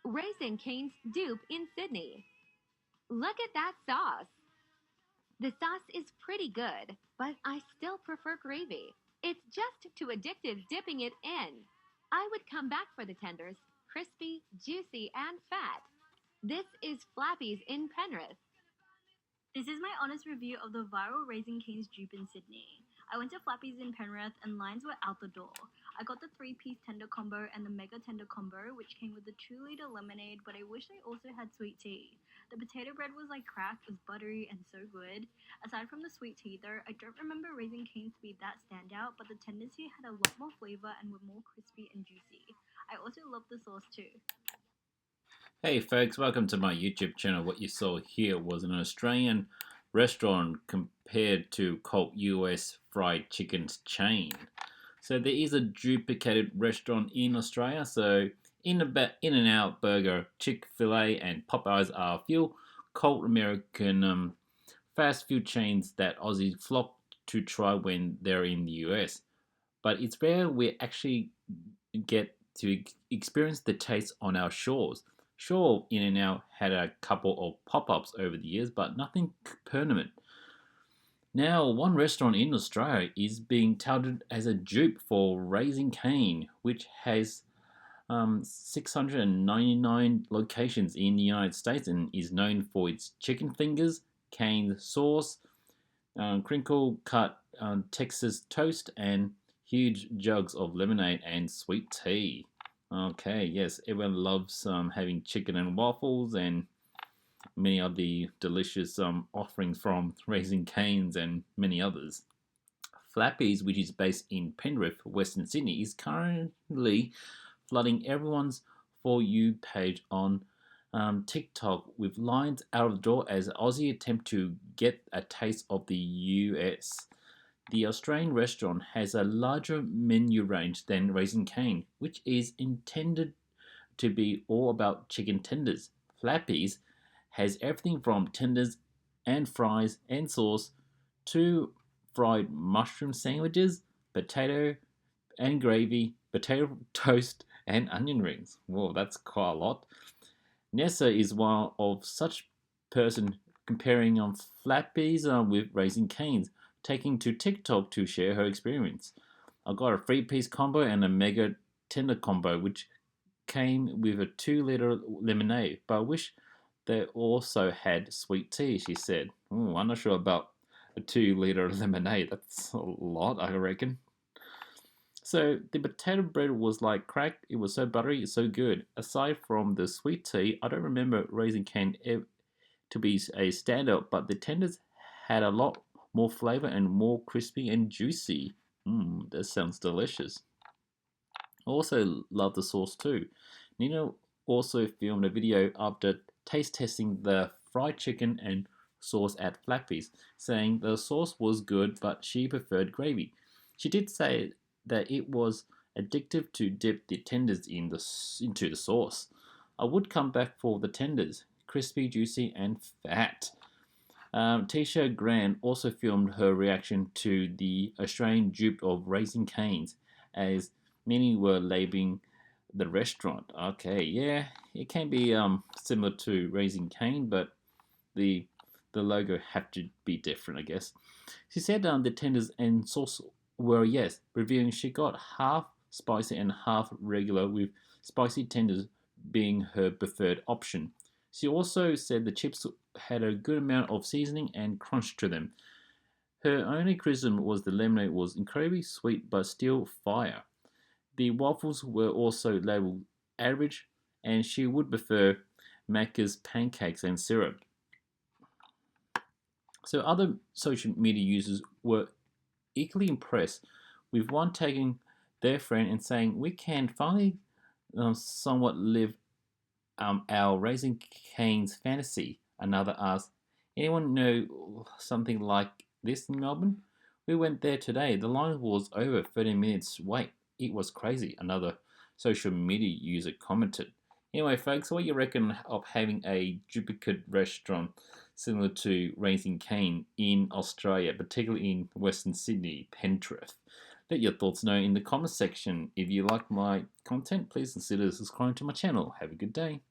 Raisin Cane's dupe in Sydney. Look at that sauce. The sauce is pretty good, but I still prefer gravy. It's just too addictive dipping it in. I would come back for the tenders, crispy, juicy, and fat. This is Flappies in Penrith. This is my honest review of the viral Raising Cane's dupe in Sydney. I went to Flappies in Penrith and lines were out the door. I got the 3-piece tender combo and the mega tender combo, which came with the 2-liter lemonade, but I wish they also had sweet tea. The potato bread was like crack, it was buttery and so good. Aside from the sweet tea though, I don't remember Raising Cane's to be that standout, but the tenders here had a lot more flavor and were more crispy and juicy. I also love the sauce too. Hey folks, welcome to my YouTube channel. What you saw here was an Australian restaurant compared to cult US fried chicken chain. So there is a duplicated restaurant in Australia. So In-N-Out Burger, Chick-fil-A and Popeyes are a few cult American fast food chains that Aussies flock to try when they're in the US. But it's rare we actually get to experience the taste on our shores. Sure, In-N-Out had a couple of pop-ups over the years, but nothing permanent. Now, one restaurant in Australia is being touted as a dupe for Raising Cane, which has 699 locations in the United States and is known for its chicken fingers, cane sauce, crinkle cut Texas toast, and huge jugs of lemonade and sweet tea. Okay, yes, everyone loves having chicken and waffles and many of the delicious offerings from Raising Cane's and many others. Flappies, which is based in Penrith, Western Sydney, is currently flooding everyone's For You page on TikTok with lines out of the door as Aussie attempt to get a taste of the US. The Australian restaurant has a larger menu range than Raising Cane, which is intended to be all about chicken tenders. Flappies has everything from tenders and fries and sauce to fried mushroom sandwiches, potato and gravy, potato toast, and onion rings. Whoa, that's quite a lot. Nessa is one of such person comparing Flappies with Raising Canes, taking to TikTok to share her experience. I got a 3-piece combo and a mega tender combo, which came with a 2-liter lemonade, but I wish they also had sweet tea, she said. Ooh, I'm not sure about a 2-liter lemonade. That's a lot, I reckon. So the potato bread was like crack. It was so buttery, it's so good. Aside from the sweet tea, I don't remember Raising Cane to be a standout, but the tenders had a lot more flavor and more crispy and juicy. That sounds delicious. I also love the sauce too. Nina also filmed a video after taste testing the fried chicken and sauce at Flappies, saying the sauce was good but she preferred gravy. She did say that it was addictive to dip the tenders into the sauce. I would come back for the tenders, crispy, juicy, and fat. Tisha Grant also filmed her reaction to the Australian dupe of Raising Cane's, as many were labeling the restaurant. Okay, yeah, it can be similar to Raising Cane, but the logo had to be different, I guess. She said the tenders and sauce were yes, revealing she got half spicy and half regular, with spicy tenders being her preferred option. She also said the chips had a good amount of seasoning and crunch to them. Her only criticism was the lemonade was incredibly sweet but still fire. The waffles were also labeled average, and she would prefer Macca's pancakes and syrup. So other social media users were equally impressed, with one tagging their friend and saying, "We can finally somewhat live our Raising Cane's fantasy." Another asked, "Anyone know something like this in Melbourne? We went there today. The line was over 30 minutes wait. It was crazy." Another social media user commented. Anyway, folks, what do you reckon of having a duplicate restaurant similar to Raising Cane in Australia, particularly in Western Sydney, Penrith? Let your thoughts know in the comment section. If you like my content, please consider subscribing to my channel. Have a good day.